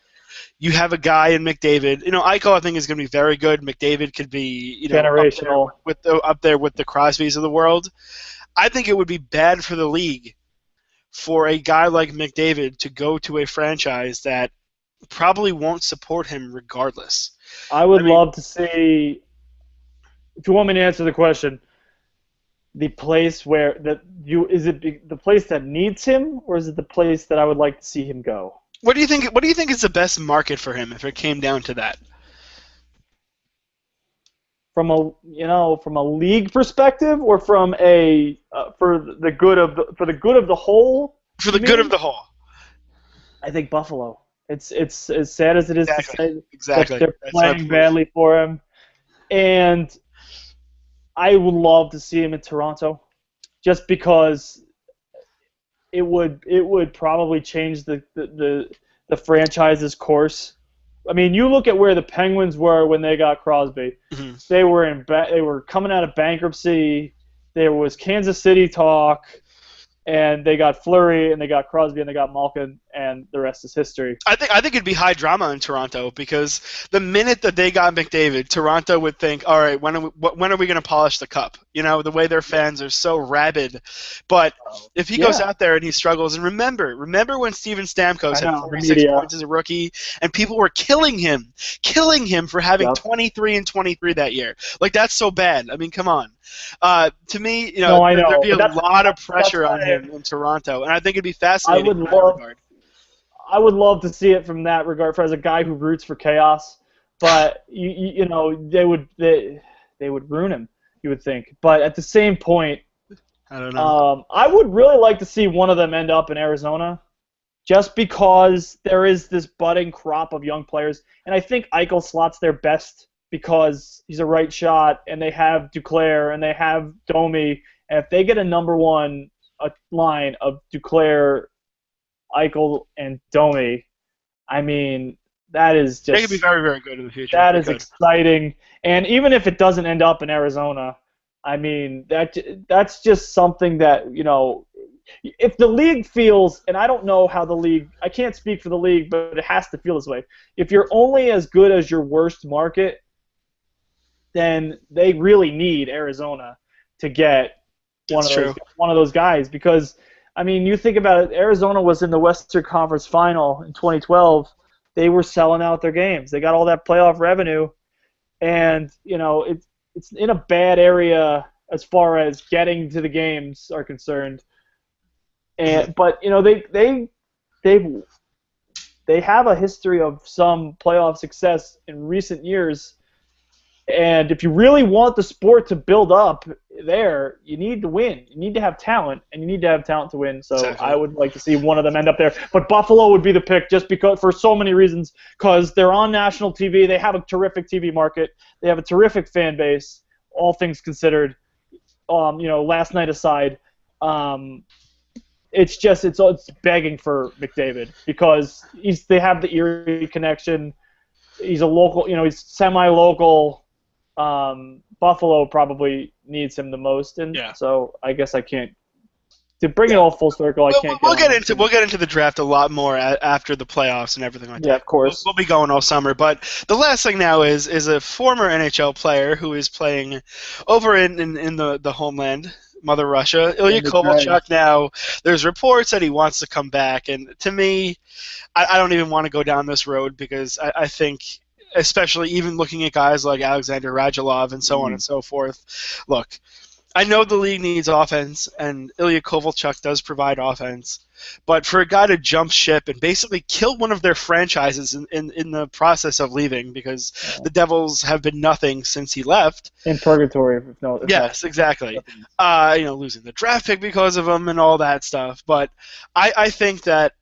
you have a guy in McDavid. Eichel I think is going to be very good. McDavid could be generational up there with the Crosbys of the world. I think it would be bad for the league for a guy like McDavid to go to a franchise that probably won't support him regardless. I would love to see, if you want me to answer the question, the place where is it the place that needs him, or is it the place that I would like to see him go? What do you think is the best market for him if it came down to that? From a league perspective, or from for the good of the whole? For the good of the whole. I think Buffalo. It's as sad as it is to say exactly. that they're playing badly for him, and I would love to see him in Toronto, just because it would probably change the franchise's course. You look at where the Penguins were when they got Crosby. Mm-hmm. They were coming out of bankruptcy. there was Kansas City talk, and they got Fleury, and they got Crosby, and they got Malkin, and the rest is history. I think it'd be high drama in Toronto because the minute that they got McDavid, Toronto would think, all right, when are we going to polish the cup? You know, the way their fans are so rabid. But if he goes out there and he struggles, and remember when Steven Stamkos had 46 points as a rookie, and people were killing him for having 23 and 23 that year. Like, that's so bad. I mean, come on. To me, you know, there'd be a lot of pressure on him in Toronto, and I think it'd be fascinating in that regard. I would love to see it from that regard, for as a guy who roots for chaos. But you know, they would ruin him, you would think. But at the same point, I don't know. I would really like to see one of them end up in Arizona, just because there is this budding crop of young players, and I think Eichel slots their best because he's a right shot, and they have Duclair and they have Domi, and if they get a number one line of Duclair, Eichel, and Domi, I mean, that is just... They could be very, very good in the future. That is exciting. And even if it doesn't end up in Arizona, I mean, that's just something that, you know, if the league feels, and I don't know how the league, I can't speak for the league, but it has to feel this way. If you're only as good as your worst market, then they really need Arizona to get one of those guys, because... I mean, you think about it, Arizona was in the Western Conference Final in 2012. They were selling out their games. They got all that playoff revenue, and, you know, it's in a bad area as far as getting to the games are concerned. But, you know, they have a history of some playoff success in recent years. And if you really want the sport to build up there, you need to win. You need to have talent, and you need to have talent to win. So exactly. I would like to see one of them end up there. But Buffalo would be the pick, just because, for so many reasons, because they're on national TV. They have a terrific TV market. They have a terrific fan base, all things considered. You know, last night aside, it's begging for McDavid, because they have the Erie connection. He's a local, you know, he's semi-local. Buffalo probably needs him the most, and so I guess I can't. To bring it all full circle, We'll get into the draft a lot more after the playoffs and everything like that. Yeah, of course. We'll be going all summer, but the last thing now is a former NHL player who is playing over in the homeland, Mother Russia, Ilya Kovalchuk. Now, there's reports that he wants to come back, and to me, I don't even want to go down this road, because I think, especially even looking at guys like Alexander Radulov and so on and so forth. Look, I know the league needs offense, and Ilya Kovalchuk does provide offense, but for a guy to jump ship and basically kill one of their franchises in the process of leaving, because the Devils have been nothing since he left. In purgatory. Yes, exactly. You know, losing the draft pick because of him and all that stuff. But I think that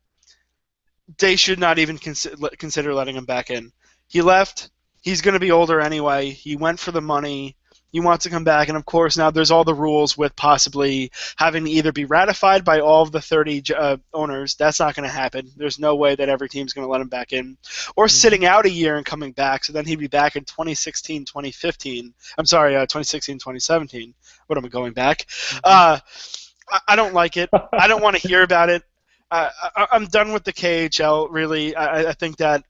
they should not even consider letting him back in. He left. He's going to be older anyway. He went for the money. He wants to come back. And, of course, now there's all the rules with possibly having to either be ratified by all of the 30 owners. That's not going to happen. There's no way that every team's going to let him back in. Or sitting out a year and coming back, so then he'd be back in 2016, 2015. I'm sorry, 2016, 2017. What am I going back? I don't like it. I don't want to hear about it. I'm done with the KHL, really. I think that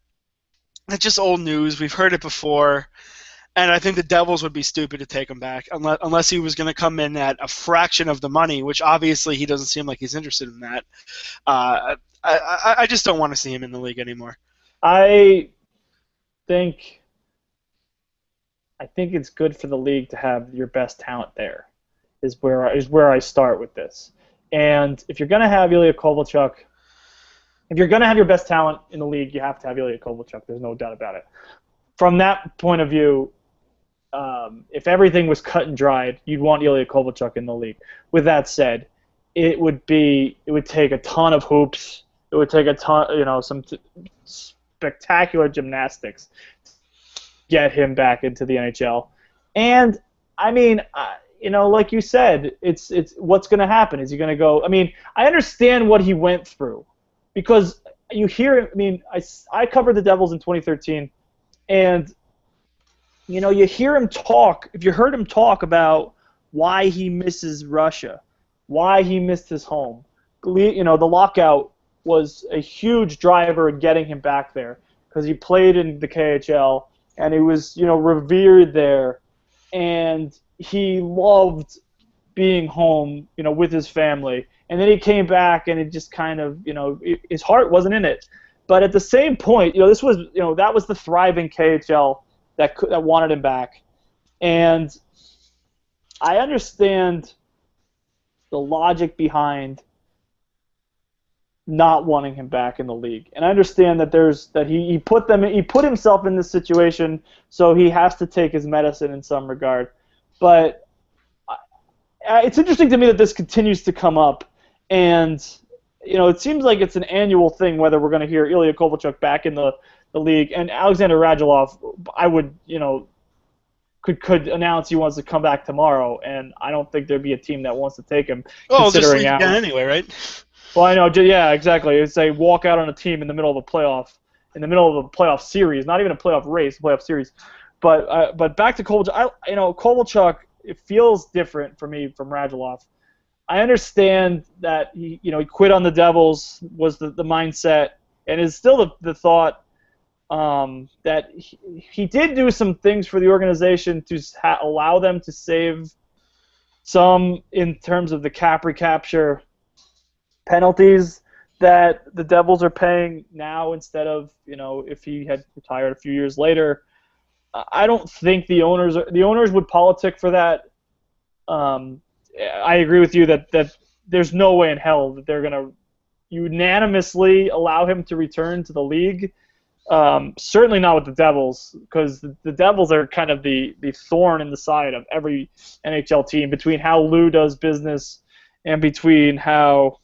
it's just old news. We've heard it before, and I think the Devils would be stupid to take him back unless he was going to come in at a fraction of the money, which obviously he doesn't seem like he's interested in that. I just don't want to see him in the league anymore. I think it's good for the league to have your best talent there. Is where I start with this. And if you're going to have Ilya Kovalchuk, if you're going to have your best talent in the league, you have to have Ilya Kovalchuk. There's no doubt about it. From that point of view, if everything was cut and dried, you'd want Ilya Kovalchuk in the league. With that said, it would take a ton of hoops. It would take a ton, some spectacular gymnastics to get him back into the NHL. And I mean, like you said, it's what's going to happen. Is he going to go? I mean, I understand what he went through. Because you hear, I mean, I covered the Devils in 2013, and, you hear him talk. If you heard him talk about why he misses Russia, why he missed his home. You know, the lockout was a huge driver in getting him back there because he played in the KHL and he was, you know, revered there, and he loved being home, you know, with his family. And then he came back and it just kind of, you know, his heart wasn't in it. But at the same point, you know, this was, you know, that was the thriving KHL that wanted him back. And I understand the logic behind not wanting him back in the league, and I understand that he put himself in this situation, so he has to take his medicine in some regard. But it's interesting to me that this continues to come up, and you know, it seems like it's an annual thing whether we're going to hear Ilya Kovalchuk back in the league. And Alexander Radulov, I would, you know, could announce he wants to come back tomorrow, and I don't think there'd be a team that wants to take him. Well, just leave again anyway, right? Well, I know, yeah, exactly. It's a walk out on a team in the middle of a playoff, in the middle of a playoff series, not even a playoff race, a playoff series. But back to Kovalchuk, Kovalchuk, it feels different for me from Radulov. I understand that he quit on the Devils was the mindset, and is still the thought that he did do some things for the organization to allow them to save some in terms of the cap recapture penalties that the Devils are paying now instead of, you know, if he had retired a few years later. I don't think the owners would politic for that. I agree with you that there's no way in hell that they're going to unanimously allow him to return to the league. Certainly not with the Devils, because the Devils are kind of the thorn in the side of every NHL team, between how Lou does business and between how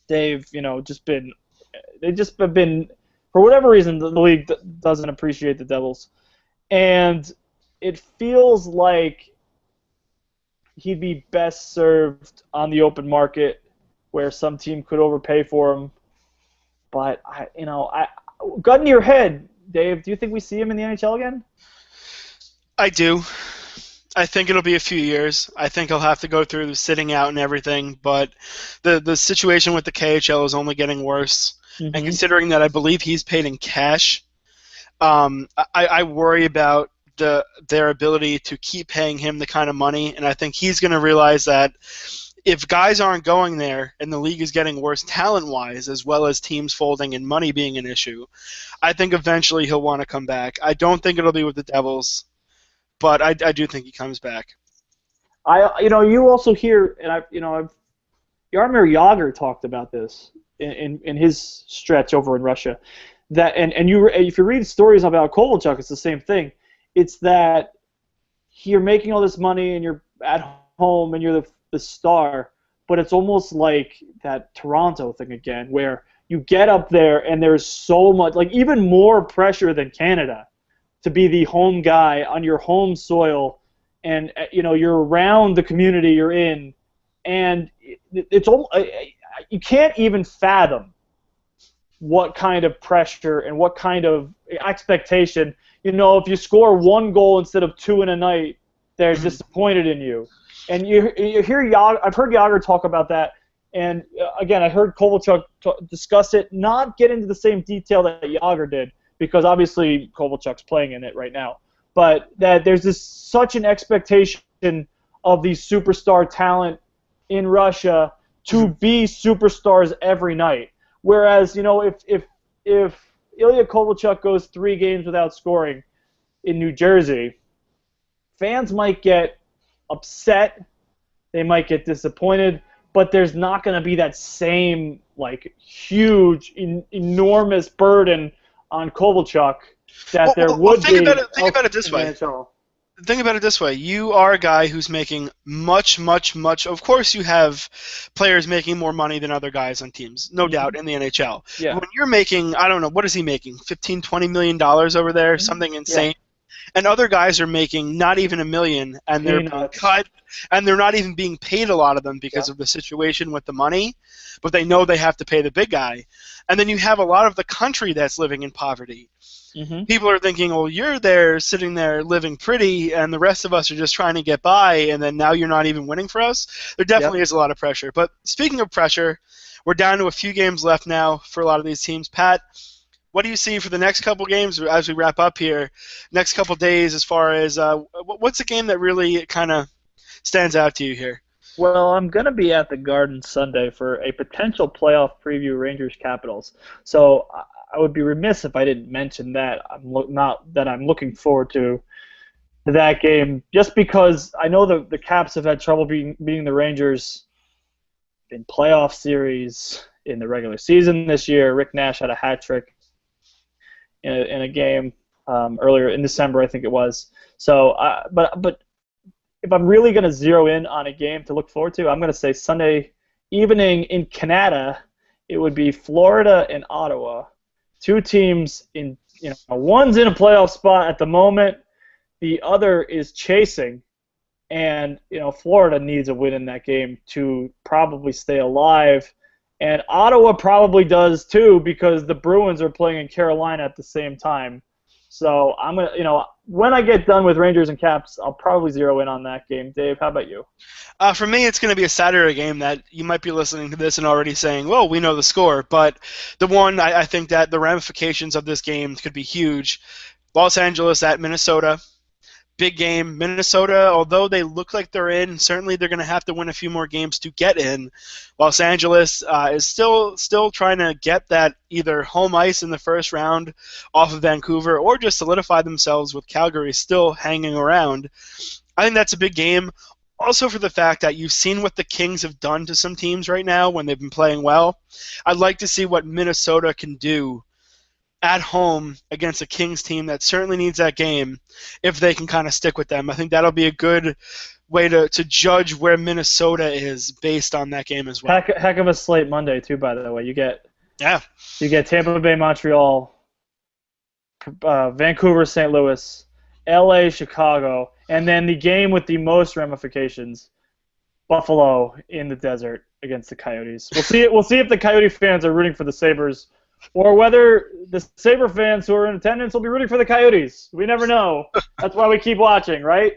they've, you know, they just have been, for whatever reason, the league doesn't appreciate the Devils. And it feels like he'd be best served on the open market, where some team could overpay for him. But gun to your head, Dave, do you think we see him in the NHL again? I do. I think it'll be a few years. I think he'll have to go through the sitting out and everything, but the situation with the KHL is only getting worse. Mm-hmm. And considering that I believe he's paid in cash, I worry about their ability to keep paying him the kind of money, and I think he's going to realize that if guys aren't going there and the league is getting worse talent-wise, as well as teams folding and money being an issue, I think eventually he'll want to come back. I don't think it'll be with the Devils, but I do think he comes back. You also hear, and Jaromir Jagr talked about this in his stretch over in Russia, that if you read stories about Kovalchuk, it's the same thing. It's that you're making all this money and you're at home and you're the star, but it's almost like that Toronto thing again, where you get up there and there's so much, like even more pressure than Canada, to be the home guy on your home soil, and you're around the community you're in, and it's almost, you can't even fathom what kind of pressure and what kind of expectation. If you score one goal instead of two in a night, they're disappointed in you. And you hear I've heard Jagr talk about that, and again, I heard Kovalchuk discuss it, not get into the same detail that Jagr did, because obviously Kovalchuk's playing in it right now, but that there's such an expectation of these superstar talent in Russia to be superstars every night. Whereas, if Ilya Kovalchuk goes 3 games without scoring in New Jersey, fans might get upset, they might get disappointed, but there's not going to be that same huge, enormous burden on Kovalchuk that there would be. Think about it this way. Think about it this way. You are a guy who's making much, much, much. Of course, you have players making more money than other guys on teams, no doubt, in the NHL. Yeah. When you're making, I don't know, what is he making? $15, $20 million over there, something insane. Yeah. And other guys are making not even $1 million, and they're being cut and they're not even being paid, a lot of them, because of the situation with the money, but they know they have to pay the big guy. And then you have a lot of the country that's living in poverty. Mm-hmm. People are thinking, well, you're there sitting there living pretty, and the rest of us are just trying to get by, and then now you're not even winning for us. There definitely is a lot of pressure. But speaking of pressure, we're down to a few games left now for a lot of these teams. Pat, what do you see for the next couple games as we wrap up here, next couple days, as far as what's a game that really kind of stands out to you here? Well, I'm going to be at the Garden Sunday for a potential playoff preview, Rangers Capitals. So I would be remiss if I didn't mention that. I'm looking forward to that game, just because I know the Caps have had trouble beating the Rangers in playoff series in the regular season this year. Rick Nash had a hat trick in a game earlier in December, I think it was. So, but if I'm really going to zero in on a game to look forward to, I'm going to say Sunday evening in Canada. It would be Florida and Ottawa. Two teams one's in a playoff spot at the moment, the other is chasing, and Florida needs a win in that game to probably stay alive, and Ottawa probably does too, because the Bruins are playing in Carolina at the same time. So I'm gonna, when I get done with Rangers and Caps, I'll probably zero in on that game. Dave, how about you? For me, it's going to be a Saturday game that you might be listening to this and already saying, well, we know the score. But the one, I think that the ramifications of this game could be huge. Los Angeles at Minnesota. Big game. Minnesota, although they look like they're in, certainly they're going to have to win a few more games to get in. Los Angeles is still trying to get that either home ice in the first round off of Vancouver, or just solidify themselves with Calgary still hanging around. I think that's a big game. Also for the fact that you've seen what the Kings have done to some teams right now when they've been playing well. I'd like to see what Minnesota can do at home against a Kings team that certainly needs that game, if they can kind of stick with them. I think that'll be a good way to judge where Minnesota is based on that game as well. Heck of a slate Monday too, by the way. You get Tampa Bay, Montreal, Vancouver, St. Louis, LA, Chicago, and then the game with the most ramifications, Buffalo in the desert against the Coyotes. We'll see if the Coyote fans are rooting for the Sabres, or whether the Sabre fans who are in attendance will be rooting for the Coyotes. We never know. That's why we keep watching, right?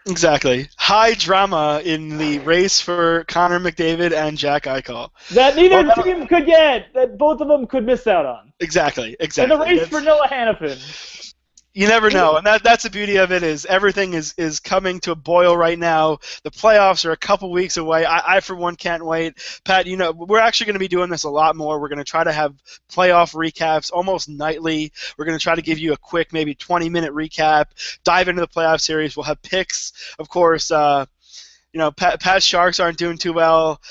Exactly. High drama in the race for Connor McDavid and Jack Eichel. That neither team could get, that both of them could miss out on. Exactly. And the race for Noah Hanifin. You never know, and that's the beauty of it, is everything is coming to a boil right now. The playoffs are a couple weeks away. I for one, can't wait. Pat, we're actually going to be doing this a lot more. We're going to try to have playoff recaps almost nightly. We're going to try to give you a quick, maybe 20-minute recap, dive into the playoff series. We'll have picks. Of course, Pat's Sharks aren't doing too well.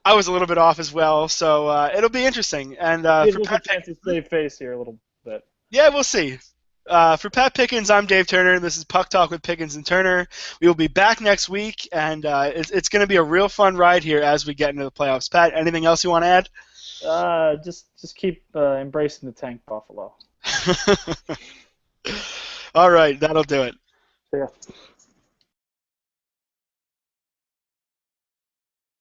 I was a little bit off as well, so it'll be interesting. And for Pat, to save face here a little bit. Yeah, we'll see. For Pat Pickens, I'm Dave Turner. This is Puck Talk with Pickens and Turner. We will be back next week, and it's going to be a real fun ride here as we get into the playoffs. Pat, anything else you want to add? Just keep embracing the tank, Buffalo. All right, that'll do it. See ya.